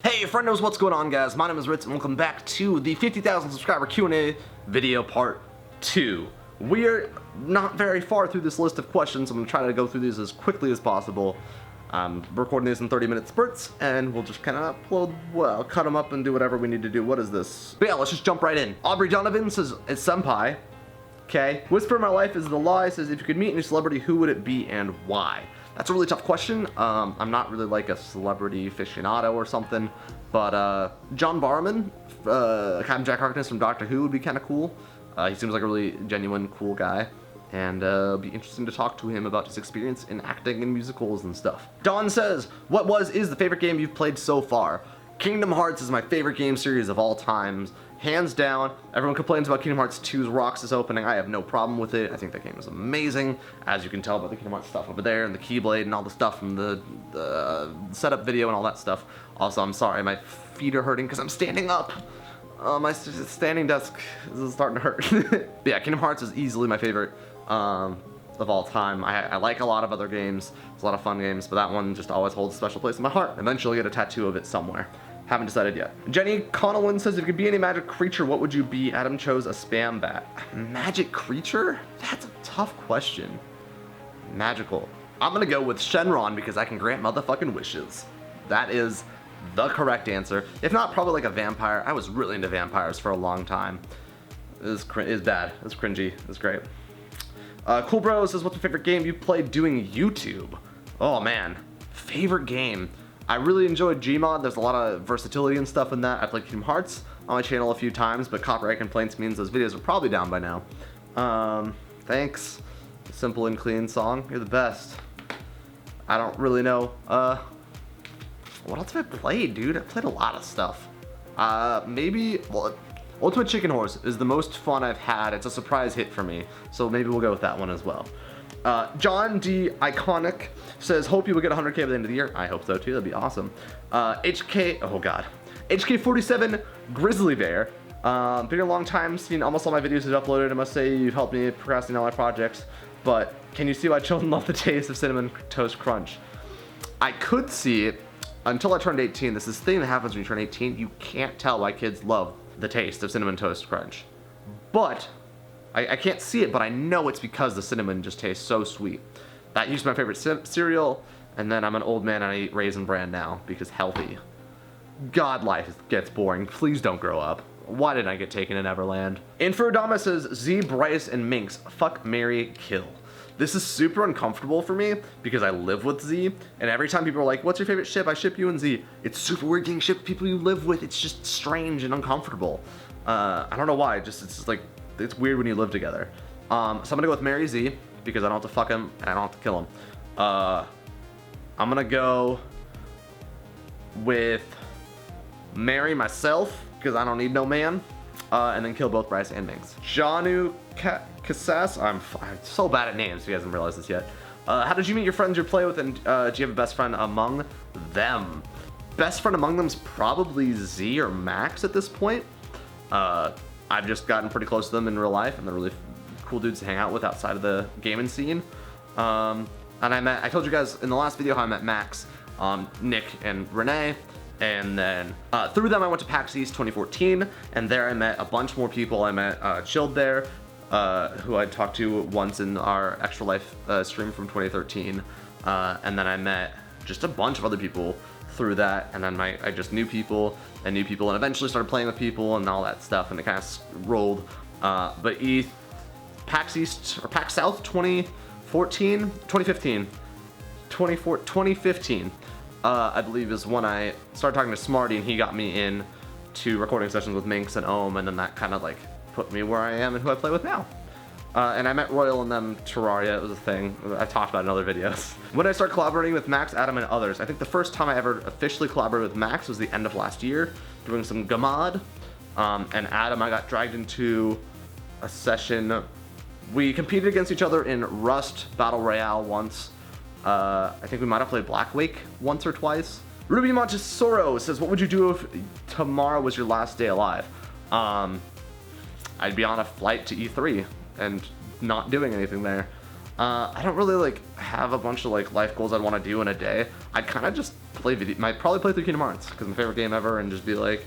Hey friendos, what's going on guys? My name is Ritz and welcome back to the 50,000 subscriber Q&A video part 2. We're not very far through this list of questions. I'm going to try to go through these as quickly as possible. I'm recording these in 30-minute spurts and we'll just kind of upload, well, cut them up and do whatever we need to do. What is this? But yeah, let's just jump right in. Aubrey Donovan says, it's Senpai. Okay. Whisper of My Life is the Lie says, if you could meet any celebrity, who would it be and why? That's a really tough question. I'm not really like a celebrity aficionado or something, but John Barrowman, Captain Jack Harkness from Doctor Who would be kind of cool. He seems like a really genuine, cool guy, and it'd be interesting to talk to him about his experience in acting and musicals and stuff. Dawn says, what is the favorite game you've played so far? Kingdom Hearts is my favorite game series of all times. Hands down. Everyone complains about Kingdom Hearts 2's Roxas opening. I have no problem with it. I think that game is amazing, as you can tell by the Kingdom Hearts stuff over there and the Keyblade and all the stuff from the setup video and all that stuff. Also, I'm sorry, my feet are hurting because I'm standing up. My standing desk is starting to hurt. But yeah, Kingdom Hearts is easily my favorite of all time. I like a lot of other games. It's a lot of fun games, but that one just always holds a special place in my heart. Eventually get a tattoo of it somewhere. Haven't decided yet. Jenny Connellan says, if you could be any magic creature, what would you be? Adam chose a spam bat. Magic creature? That's a tough question. Magical. I'm gonna go with Shenron because I can grant motherfucking wishes. That is the correct answer. If not, probably like a vampire. I was really into vampires for a long time. It is bad. It's cringy. It's great. Cool Bro says, what's your favorite game you played doing YouTube? Oh man, favorite game. I really enjoyed Gmod. There's a lot of versatility and stuff in that. I played Kingdom Hearts on my channel a few times, but copyright complaints means those videos are probably down by now. Thanks. Simple and clean song. You're the best. I don't really know. What else have I played, dude? I played a lot of stuff. Maybe, well, Ultimate Chicken Horse is the most fun I've had. It's a surprise hit for me, so maybe we'll go with that one as well. John D. Iconic says, hope you will get 100K by the end of the year. I hope so too, that'd be awesome. HK47 Grizzly Bear. Been a long time, seen almost all my videos you've uploaded. I must say you've helped me procrastinate all my projects, but can you see why children love the taste of Cinnamon Toast Crunch? I could see it until I turned 18. This is the thing that happens when you turn 18. You can't tell why kids love the taste of Cinnamon Toast Crunch. But I can't see it, but I know it's because the cinnamon just tastes so sweet. That used to be my favorite cereal, and then I'm an old man and I eat Raisin Bran now because healthy. God, life gets boring. Please don't grow up. Why did I get taken to Neverland? Infrodama says, Z, Bryce, and Minx. Fuck, marry, kill. This is super uncomfortable for me because I live with Z, and every time people are like, what's your favorite ship? I ship you and Z. It's super weird getting shipped people you live with. It's just strange and uncomfortable. I don't know why. It's just like, it's weird when you live together. So I'm gonna go with Marry Z because I don't have to fuck him and I don't have to kill him. I'm gonna go with marry myself because I don't need no man, and then kill both Bryce and Minx. Janu Kassas, I'm so bad at names if you haven't realized this yet. How did you meet your friends you play with, and do you have a best friend among them? Best friend among them is probably Z or Max at this point. I've just gotten pretty close to them in real life, and they're really cool dudes to hang out with outside of the gaming scene. And I told you guys in the last video how I met Max, Nick, and Renee, and then through them I went to PAX East 2014, and there I met a bunch more people. I met Chilled there, who I talked to once in our Extra Life stream from 2013, and then I met just a bunch of other people through that, and then I just knew people, and eventually started playing with people and all that stuff, and it kind of rolled. But PAX East, or PAX South 2015, I believe is when I started talking to Smarty, and he got me in to recording sessions with Minx and Ohm, and then that kind of like put me where I am and who I play with now. And I met Royal and them Terraria. It was a thing I talked about in other videos. When did I start collaborating with Max, Adam, and others? I think the first time I ever officially collaborated with Max was the end of last year, doing some Gamad. And Adam, I got dragged into a session. We competed against each other in Rust Battle Royale once. I think we might have played Black Wake once or twice. Ruby Montesoro says, what would you do if tomorrow was your last day alive? I'd be on a flight to E3 and not doing anything there. I don't really like have a bunch of like life goals I'd want to do in a day. I'd kind of just might probably play through Kingdom Hearts, because my favorite game ever, and just be like,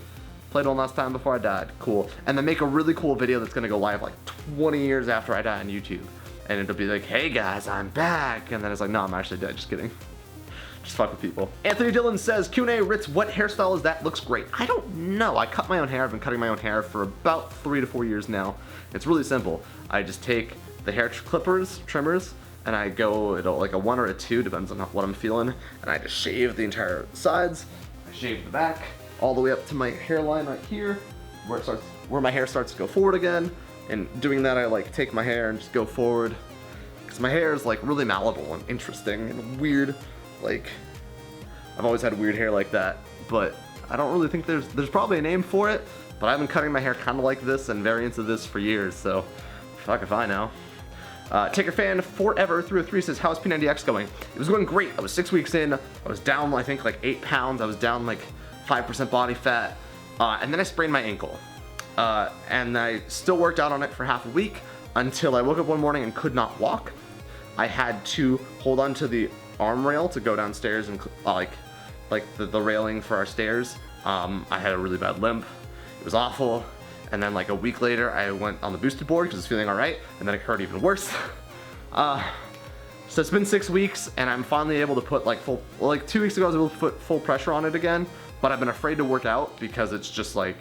played one last time before I died. Cool. And then make a really cool video that's gonna go live like 20 years after I die on YouTube. And it'll be like, hey guys, I'm back. And then it's like, no, I'm actually dead. Just kidding. Just fuck with people. Anthony Dillon says, Q&A, Ritz, what hairstyle is that? Looks great. I don't know. I cut my own hair. I've been cutting my own hair for about 3 to 4 years now. It's really simple. I just take the hair trimmers, and I go like a 1 or a 2, depends on what I'm feeling. And I just shave the entire sides. I shave the back all the way up to my hairline right here, where my hair starts to go forward again. And doing that, I like take my hair and just go forward, because my hair is like really malleable and interesting and weird. Like, I've always had weird hair like that, but I don't really think there's probably a name for it. But I've been cutting my hair kind of like this and variants of this for years, so fuck if I know. Taker Fan Forever 303 says, how's P90X going? It was going great. I was 6 weeks in. I was down, I think, like 8 pounds. I was down like 5% body fat, and then I sprained my ankle. And I still worked out on it for half a week until I woke up one morning and could not walk. I had to hold on to the arm rail to go downstairs and like the railing for our stairs. I had a really bad limp. It was awful. And then like a week later, I went on the boosted board because I was feeling all right, and then it hurt even worse. So it's been 6 weeks, and I'm finally able to put like 2 weeks ago I was able to put full pressure on it again, but I've been afraid to work out because it's just like,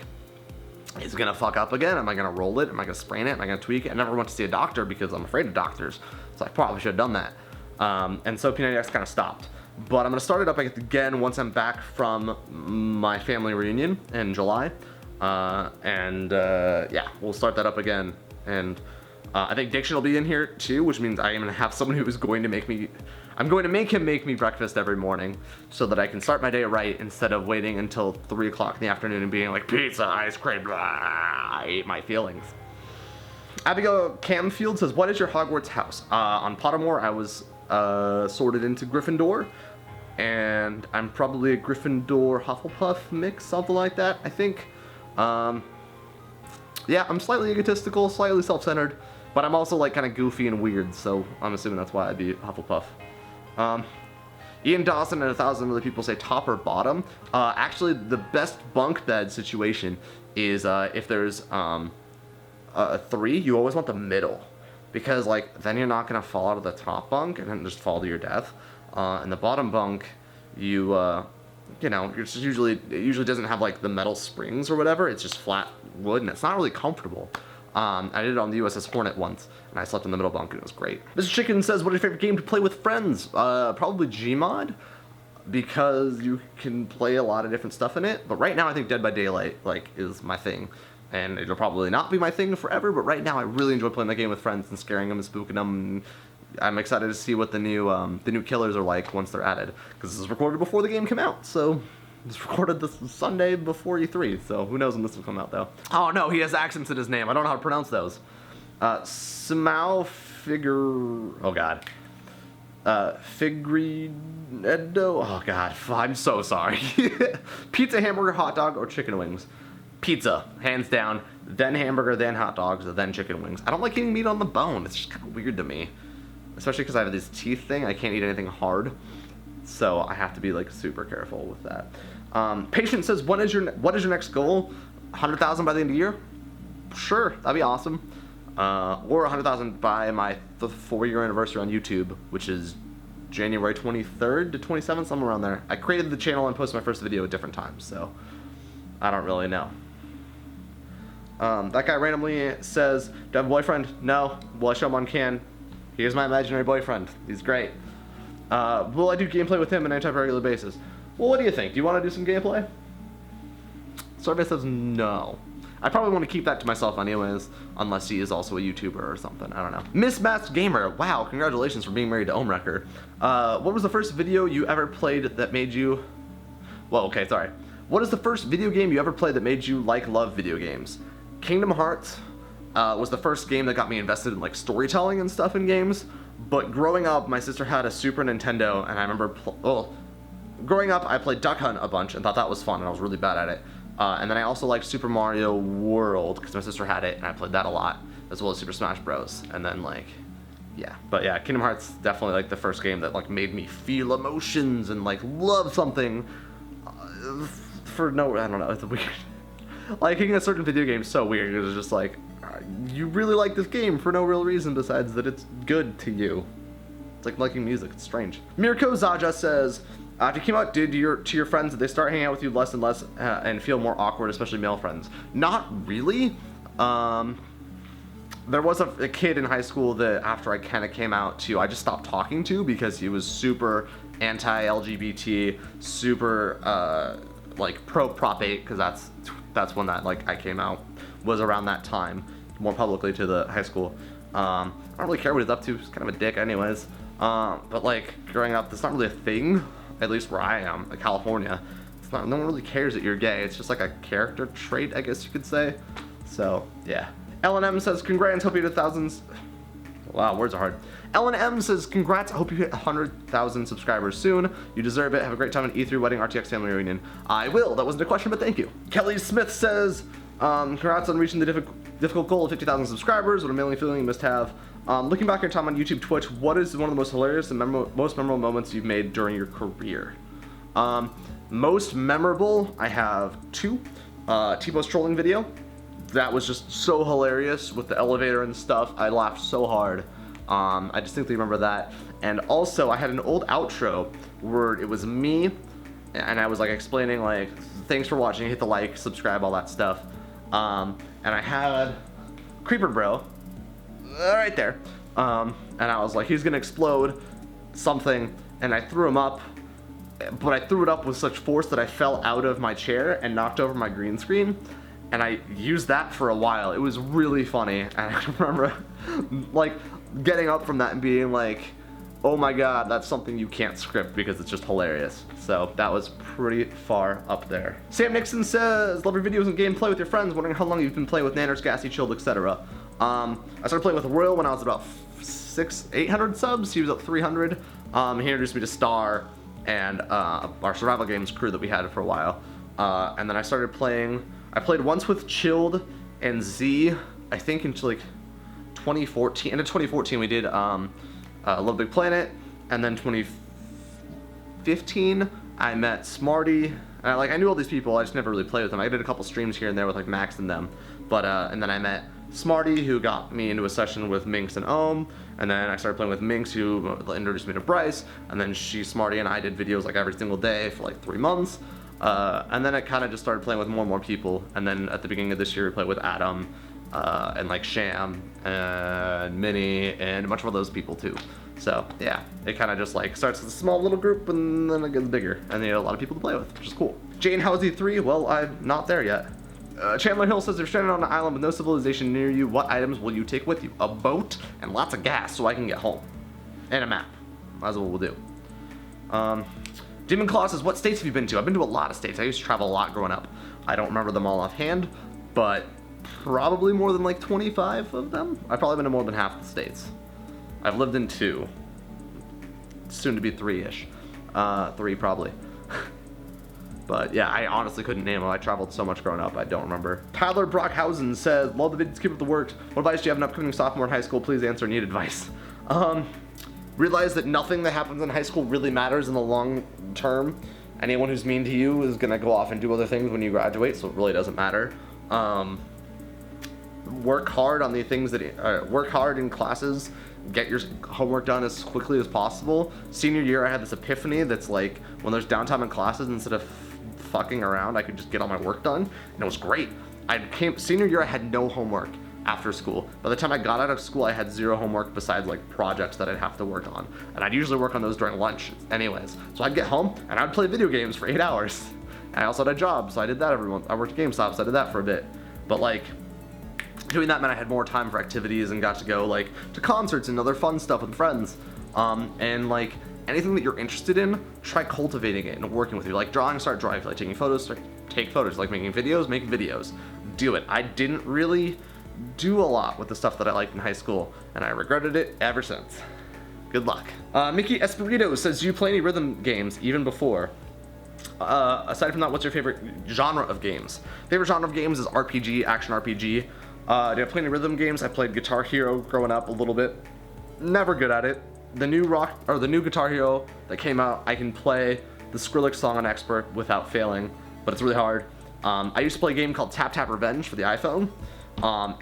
is it gonna fuck up again? Am I gonna roll it? Am I gonna sprain it? Am I gonna tweak it? I never went to see a doctor because I'm afraid of doctors, so I probably should have done that. And so P90X kind of stopped. But I'm gonna start it up again once I'm back from my family reunion in July. Yeah, we'll start that up again. And I think Diction will be in here too, which means I am gonna have someone who is going to I'm going to make him make me breakfast every morning so that I can start my day right instead of waiting until 3 o'clock in the afternoon and being like, pizza, ice cream, blah, I ate my feelings. Abigail Camfield says, what is your Hogwarts house? On Pottermore, I was sorted into Gryffindor, and I'm probably a Gryffindor Hufflepuff mix, something like that, I think. Yeah, I'm slightly egotistical, slightly self-centered, but I'm also like kind of goofy and weird, so I'm assuming that's why I'd be Hufflepuff. Ian Dawson and 1,000 other people say top or bottom. Actually, the best bunk bed situation is if there's a 3, you always want the middle, because like then you're not gonna fall out of the top bunk and then just fall to your death. And the bottom bunk, you know, it usually doesn't have like the metal springs or whatever. It's just flat wood, and it's not really comfortable. I did it on the USS Hornet once, and I slept in the middle bunk, and it was great. Mr. Chicken says, what is your favorite game to play with friends? Probably Gmod, because you can play a lot of different stuff in it. But right now, I think Dead by Daylight is my thing, and it'll probably not be my thing forever. But right now, I really enjoy playing that game with friends and scaring them and spooking them. And I'm excited to see what the new killers are like once they're added, because this is recorded before the game came out, so. It's recorded this Sunday before E3, so who knows when this will come out, though. Oh, no, he has accents in his name. I don't know how to pronounce those. Smau Figure... Oh, God. Figredo... Oh, God. I'm so sorry. Pizza, hamburger, hot dog, or chicken wings? Pizza, hands down. Then hamburger, then hot dogs, then chicken wings. I don't like eating meat on the bone. It's just kind of weird to me. Especially because I have this teeth thing. I can't eat anything hard. So I have to be like super careful with that. Patient says, what is your next goal? 100,000 by the end of the year? Sure, that'd be awesome. Or 100,000 by my 4-year anniversary on YouTube, which is January 23rd to 27th, somewhere around there. I created the channel and posted my first video at different times, so I don't really know. That guy randomly says, do you have a boyfriend? No. Will I show him on Can? Here's my imaginary boyfriend. He's great. Will I do gameplay with him on any type of regular basis? Well, what do you think? Do you want to do some gameplay? Survey says no. I probably want to keep that to myself anyways, unless he is also a YouTuber or something. I don't know. Mismatched Gamer. Wow, congratulations for being married to Omewrecker. What was the first video you ever played that made you... Well, okay, sorry. What is the first video game you ever played that made you love video games? Kingdom Hearts was the first game that got me invested in like storytelling and stuff in games. But growing up, my sister had a Super Nintendo, and I remember, growing up, I played Duck Hunt a bunch and thought that was fun, and I was really bad at it. And then I also liked Super Mario World, because my sister had it, and I played that a lot, as well as Super Smash Bros. And then, like, yeah, but yeah, Kingdom Hearts definitely like the first game that like made me feel emotions and like love something for no, I don't know, it's weird. Liking a certain video game is so weird. It's just like you really like this game for no real reason besides that it's good to you. It's like liking music. It's strange. Mirko Zaja says, after you came out, to your friends, did they start hanging out with you less and less and feel more awkward, especially male friends? Not really. There was a kid in high school that after I kind of came out to, I just stopped talking to because he was super anti-LGBT, super like pro Prop 8, because that's when that like I came out, was around that time, more publicly to the high school. I don't really care what he's up to. He's kind of a dick anyways. But like growing up, that's not really a thing, at least where I am, like California. It's not, no one really cares that you're gay. It's just like a character trait, I guess you could say. So yeah. LNM says, congrats, hope you hit thousands. Wow, words are hard. LNM says, congrats, I hope you hit 100,000 subscribers soon. You deserve it. Have a great time at E3 Wedding RTX Family Reunion. I will. That wasn't a question, but thank you. Kelly Smith says, congrats on reaching the difficult goal of 50,000 subscribers. What a amazing feeling you must have. Looking back at your time on YouTube, Twitch, what is one of the most hilarious and most memorable moments you've made during your career? Most memorable, I have two. T-Bo's trolling video. That was just so hilarious with the elevator and stuff. I laughed so hard. I distinctly remember that. And also, I had an old outro where it was me, and I was like explaining like, thanks for watching, hit the like, subscribe, all that stuff. And I had Creeper Bro right there. And I was like, he's gonna explode something, and I threw him up, but I threw it up with such force that I fell out of my chair and knocked over my green screen. And I used that for a while. It was really funny. And I remember like getting up from that and being like, oh my god, that's something you can't script because it's just hilarious. So that was pretty far up there. Sam Nixon says, love your videos and gameplay with your friends, wondering how long you've been playing with Nanners, Gassy, Chilled, etc. I started playing with Royal when I was about 800 subs. He was at 300. He introduced me to Star and our survival games crew that we had for a while. And then I started playing, I played once with Chilled and Z, I think until like 2014. Into 2014 we did Little Big Planet, and then 2015 I met Smarty. And I knew all these people, I just never really played with them. I did a couple streams here and there with like Max and them. But and then I met Smarty, who got me into a session with Minx and Ohm, and then I started playing with Minx, who introduced me to Bryce, and then Smarty and I did videos like every single day for like 3 months. And then I kind of just started playing with more and more people, and then at the beginning of this year we played with Adam, and like Sham, and Minnie, and a bunch of those people too. So yeah, it kind of just like starts with a small little group, and then it gets bigger, and you have a lot of people to play with, which is cool. Jane, how's E3? Well, I'm not there yet. Chandler Hill says, if you're stranded on an island with no civilization near you, what items will you take with you? A boat and lots of gas so I can get home. And a map. That's what we'll do. Demon Claw says, what states have you been to? I've been to a lot of states. I used to travel a lot growing up. I don't remember them all offhand, but probably more than like 25 of them. I've probably been to more than half the states. I've lived in 2. Soon to be 3-ish. 3 probably. But yeah, I honestly couldn't name them. I traveled so much growing up, I don't remember. Tyler Brockhausen says, love the videos, keep up the work. What advice do you have an upcoming sophomore in high school? Please answer, need advice. Realize that nothing that happens in high school really matters in the long term. Anyone who's mean to you is gonna go off and do other things when you graduate, so it really doesn't matter. Work hard on the things that, work hard in classes, get your homework done as quickly as possible. Senior year, I had this epiphany that's like, when there's downtime in classes, instead of fucking around, I could just get all my work done, and it was great. Senior year, I had no homework after school. By the time I got out of school, I had 0 homework besides like projects that I'd have to work on, and I'd usually work on those during lunch anyways. So I'd get home and I'd play video games for 8 hours. And I also had a job, so I did that every month. I worked at GameStop, so I did that for a bit. But like, doing that meant I had more time for activities and got to go like to concerts and other fun stuff with friends. And like anything that you're interested in, try cultivating it and working with you. Like drawing, start drawing. If you like taking photos, take photos. Like making videos, make videos. Do it. I didn't really do a lot with the stuff that I liked in high school, and I regretted it ever since. Good luck. Mickey Espirito says, you play any rhythm games even before? Aside from that, what's your favorite genre of games? Favorite genre of games is RPG, action RPG. Do I play any rhythm games? I played Guitar Hero growing up a little bit. never good at it. The new Guitar Hero that came out, I can play the Skrillex song on Expert without failing, but it's really hard. I used to play a game called Tap Tap Revenge for the iPhone,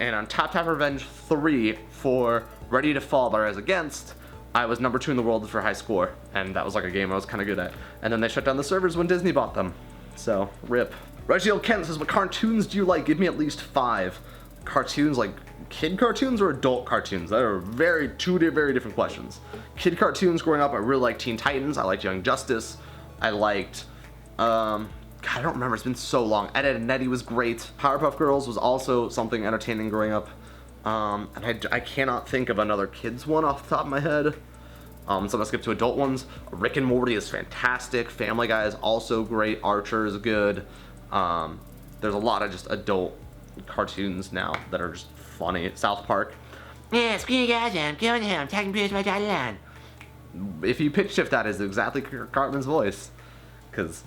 and on Tap Tap Revenge 3 for Ready to Fall by Rise Against, I was number 2 in the world for high score, and that was like a game I was kind of good at. And then they shut down the servers when Disney bought them, so rip. Reginald Kent says, what cartoons do you like? Give me at least 5. Cartoons, like kid cartoons or adult cartoons? That are two very different questions. Kid cartoons growing up, I really liked Teen Titans, I liked Young Justice, I liked, God, I don't remember, it's been so long. Ed, Edd n Eddy was great. Powerpuff Girls was also something entertaining growing up. And I cannot think of another kids one off the top of my head. So I'm gonna skip to adult ones. Rick and Morty is fantastic. Family Guy is also great. Archer is good. There's a lot of just adult cartoons now that are just funny. South Park. Yeah, screw you guys, I'm killing him, taking pictures of my Thailand. If you pitch shift that is exactly Cartman's voice, because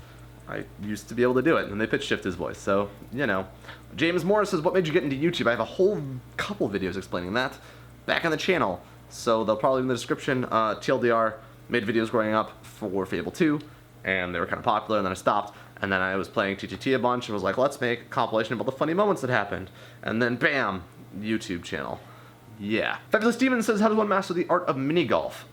I used to be able to do it, and they pitch shift his voice, so, you know. James Morris says, what made you get into YouTube? I have a whole couple videos explaining that back on the channel, so they'll probably be in the description. TLDR, made videos growing up for Fable 2, and they were kind of popular, and then I stopped, and then I was playing TTT a bunch, and was like, let's make a compilation of all the funny moments that happened, and then bam, YouTube channel. Yeah. Fabulous Demon says, how does one master the art of mini golf?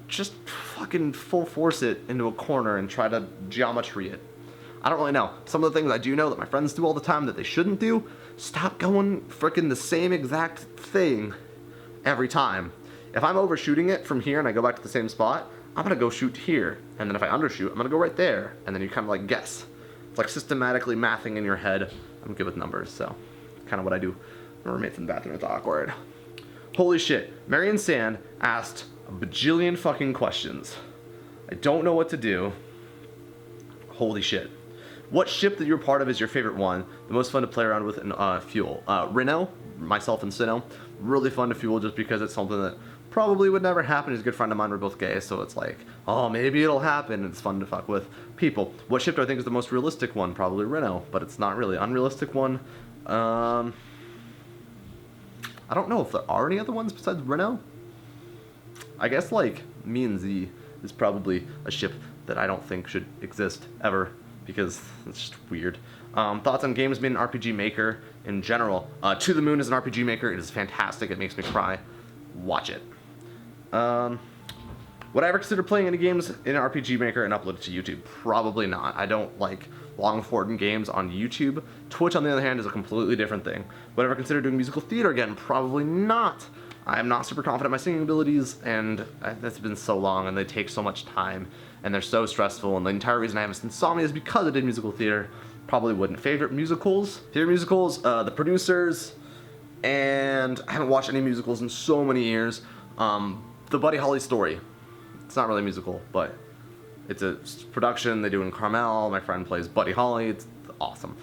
Just fucking full force it into a corner and try to geometry it. I don't really know. Some of the things I do know that my friends do all the time that they shouldn't do, stop going frickin' the same exact thing every time. If I'm overshooting it from here and I go back to the same spot, I'm gonna go shoot here. And then if I undershoot, I'm gonna go right there. And then you kind of like guess. It's like systematically mathing in your head. I'm good with numbers, so kind of what I do. My roommate's in the bathroom, it's awkward. Holy shit, Marion Sand asked a bajillion fucking questions. I don't know what to do. Holy shit. What ship that you're part of is your favorite one? The most fun to play around with in Fuel. Reno, myself and Sino. Really fun to Fuel just because it's something that probably would never happen. He's a good friend of mine, we're both gay, so it's like, oh, maybe it'll happen. It's fun to fuck with people. What ship do I think is the most realistic one? Probably Reno, but it's not really. Unrealistic one, I don't know if there are any other ones besides Reno. I guess like Me and Z is probably a ship that I don't think should exist ever because it's just weird. Thoughts on games made in RPG Maker in general? To the Moon is an RPG Maker. It is fantastic. It makes me cry. Watch it. Would I ever consider playing any games in an RPG Maker and upload it to YouTube? Probably not. I don't like long form games on YouTube. Twitch, on the other hand, is a completely different thing. Would I ever consider doing musical theater again? Probably not. I am not super confident in my singing abilities, and that's been so long, and they take so much time, and they're so stressful, and the entire reason I have insomnia is because I did musical theater. Probably wouldn't. Favorite musicals? Favorite musicals, The Producers, and I haven't watched any musicals in so many years. The Buddy Holly Story. It's not really a musical, but it's a production they do in Carmel. My friend plays Buddy Holly. It's awesome.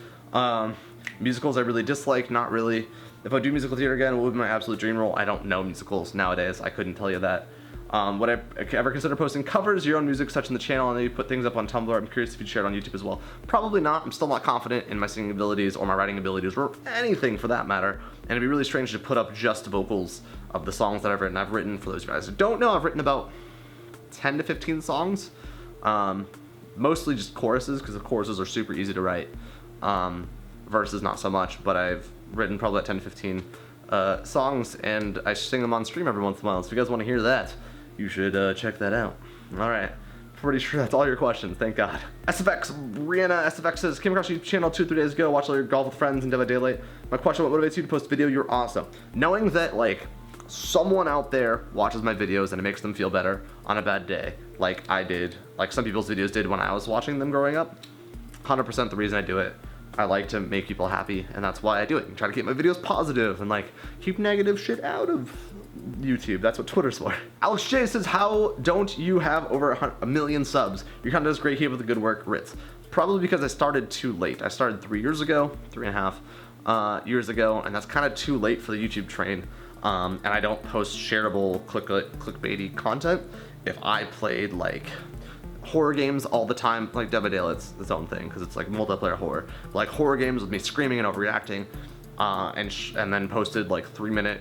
Musicals I really dislike, not really. If I do musical theater again, what would be my absolute dream role? I don't know musicals nowadays. I couldn't tell you that. Would I ever consider posting covers, your own music, such in the channel, and then you put things up on Tumblr? I'm curious if you'd share it on YouTube as well. Probably not. I'm still not confident in my singing abilities or my writing abilities or anything for that matter. And it'd be really strange to put up just vocals of the songs that I've written. I've written, for those guys who don't know, I've written about 10 to 15 songs. Mostly just choruses, because the choruses are super easy to write. Verses not so much, but I've written probably about 10 to 15 songs, and I sing them on stream every once in a while. So if you guys want to hear that, you should check that out. Alright, pretty sure that's all your questions, thank God. SFX, Brianna SFX says, came across your channel 2 or 3 days ago, watched all your golf with friends and Dead by Daylight. My question, what motivates you to post a video? You're awesome. Knowing that, like, someone out there watches my videos and it makes them feel better on a bad day, like I did, like some people's videos did when I was watching them growing up, 100% the reason I do it. I like to make people happy, and that's why I do it. And try to keep my videos positive and like keep negative shit out of YouTube. That's what Twitter's for. Alex J says, how don't you have over a million subs? Your content is great here with the good work, Ritz. Probably because I started too late. I started 3 years ago, 3.5 years ago, and that's kind of too late for the YouTube train. And I don't post shareable clickbaity content. If I played like horror games all the time, like Dead by Daylight's its own thing because it's like multiplayer horror, like horror games with me screaming and overreacting, and then posted like 3-minute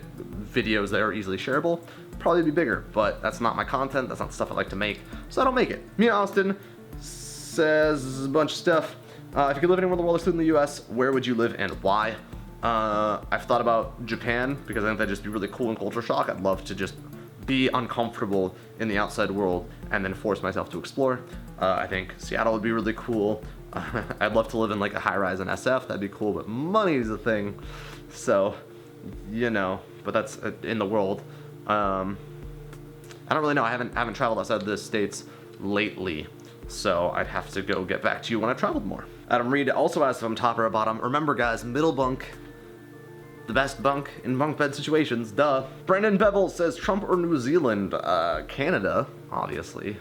videos that are easily shareable, probably be bigger, but that's not my content. That's not the stuff I like to make, so I don't make it. Me, Austin says a bunch of stuff. If you could live anywhere in the world or in the U.S., where would you live and why? I've thought about Japan because I think that'd just be really cool and culture shock. I'd love to just be uncomfortable in the outside world and then force myself to explore. I think Seattle would be really cool. I'd love to live in like a high-rise in SF. That'd be cool, but money is a thing. So, you know, but that's in the world. I don't really know. I haven't traveled outside the States lately, so I'd have to go get back to you when I've traveled more. Adam Reed also asked if I'm top or bottom. Remember, guys, middle bunk, the best bunk in bunk bed situations, duh. Brandon Bevel says Trump or New Zealand? Canada, obviously.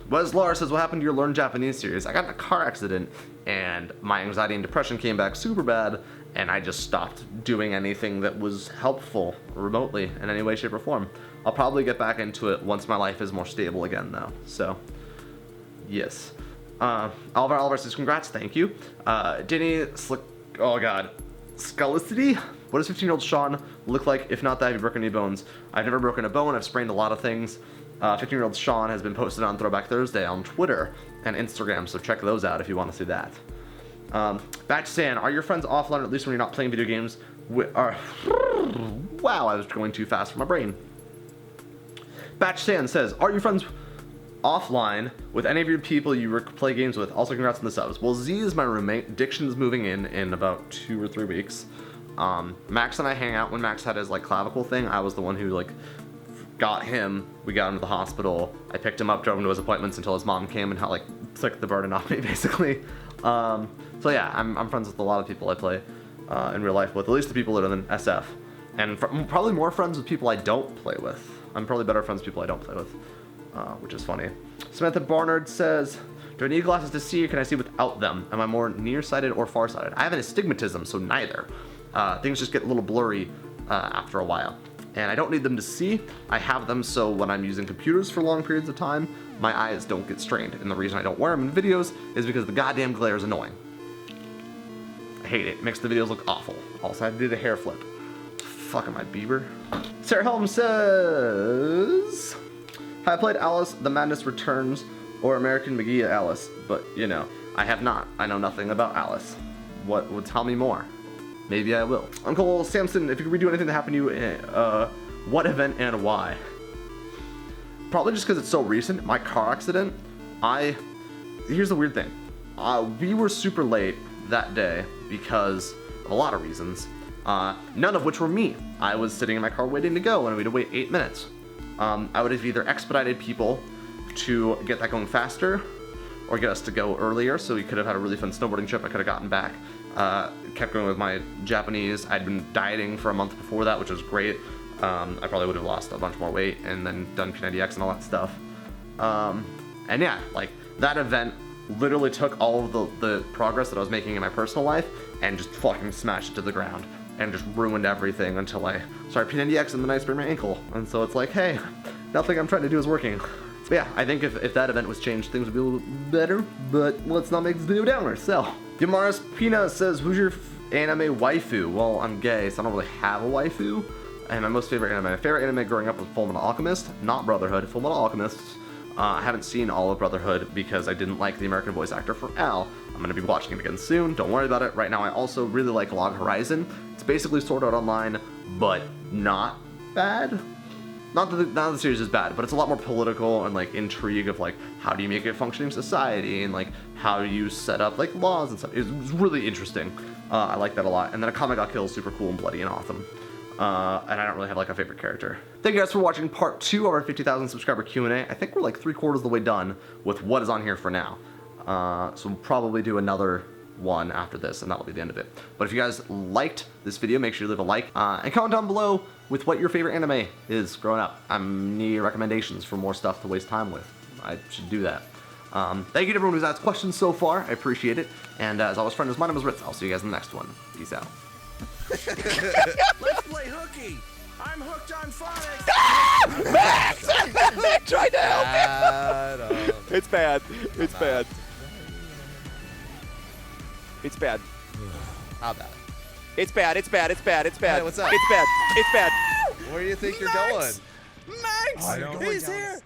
Wes Lar says, what happened to your Learn Japanese series? I got in a car accident and my anxiety and depression came back super bad, and I just stopped doing anything that was helpful remotely in any way, shape, or form. I'll probably get back into it once my life is more stable again, though. So, yes. Oliver says, congrats, thank you. Denny oh god. Sculicity? What does 15-year-old Sean look like? If not that, have you broken any bones? I've never broken a bone. I've sprained a lot of things. 15-year-old Sean has been posted on Throwback Thursday on Twitter and Instagram, so check those out if you want to see that. Back to Stan, are your friends offline, at least when you're not playing video games? Wow, I was going too fast for my brain. Batch Stan says, are your friends offline with any of your people you play games with? Also, congrats on the subs. Well, Z is my roommate. Diction's moving in about 2 or 3 weeks. Max and I hang out when Max had his like clavicle thing. I was the one who like got him. We got him to the hospital. I picked him up, drove him to his appointments until his mom came and like took the burden off me, basically. So yeah, I'm friends with a lot of people I play in real life with, at least the people that are in SF, and probably more friends with people I don't play with. I'm probably better friends with people I don't play with, which is funny. Samantha Barnard says, do I need glasses to see, or can I see without them? Am I more nearsighted or farsighted? I have an astigmatism, so neither. Things just get a little blurry after a while. And I don't need them to see. I have them so when I'm using computers for long periods of time, my eyes don't get strained. And the reason I don't wear them in videos is because the goddamn glare is annoying. I hate it. It makes the videos look awful. Also, I did a hair flip. Fuck, am I Bieber? Sarah Helm says, I played Alice, The Madness Returns, or American McGee Alice, but you know, I have not. I know nothing about Alice. What would tell me more? Maybe I will. Uncle Samson, if you could redo anything that happened to you, what event and why? Probably just because it's so recent. My car accident, here's the weird thing. We were super late that day because of a lot of reasons, none of which were me. I was sitting in my car waiting to go, and we had to wait 8 minutes. I would have either expedited people to get that going faster, or get us to go earlier, so we could have had a really fun snowboarding trip. I could have gotten back. Kept going with my Japanese. I'd been dieting for a month before that, which was great. I probably would have lost a bunch more weight and then done P90X and all that stuff. And yeah, like that event literally took all of the progress that I was making in my personal life and just fucking smashed it to the ground and just ruined everything until I started P90X and then I sprained my ankle. And so it's like, hey, nothing I'm trying to do is working. So yeah, I think if that event was changed, things would be a little better, but let's not make this video downer, so. Yamaris Pina says, who's your anime waifu? Well, I'm gay, so I don't really have a waifu. And my most favorite anime, growing up was Fullmetal Alchemist, not Brotherhood, Fullmetal Alchemist. I haven't seen all of Brotherhood because I didn't like the American voice actor for Al. I'm gonna be watching it again soon, don't worry about it. Right now I also really like Log Horizon. It's basically Sword Art Online, but not bad. Not that the series is bad, but it's a lot more political and like intrigue of like how do you make a functioning society and like how do you set up like laws and stuff. It's really interesting. I like that a lot. And then A Comic Got Killed is super cool and bloody and awesome. And I don't really have like a favorite character. Thank you guys for watching part 2 of our 50,000 subscriber Q&A. I think we're like 3/4 of the way done with what is on here for now. So we'll probably do another one after this, and that'll be the end of it. But if you guys liked this video, make sure you leave a like and comment down below with what your favorite anime is growing up. I need recommendations for more stuff to waste time with. I should do that. Thank you to everyone who's asked questions so far. I appreciate it. And as always, friends, my name is Ritz. I'll see you guys in the next one. Peace out. Let's play hooky. I'm hooked on phonics. Max! I'm trying to help you. It's bad. It's bad. It's bad. How bad? It's bad. It's bad. It's bad. It's bad. Hey, what's up? It's bad. It's bad. Where do you think you're going? Ritz! I don't- He's here!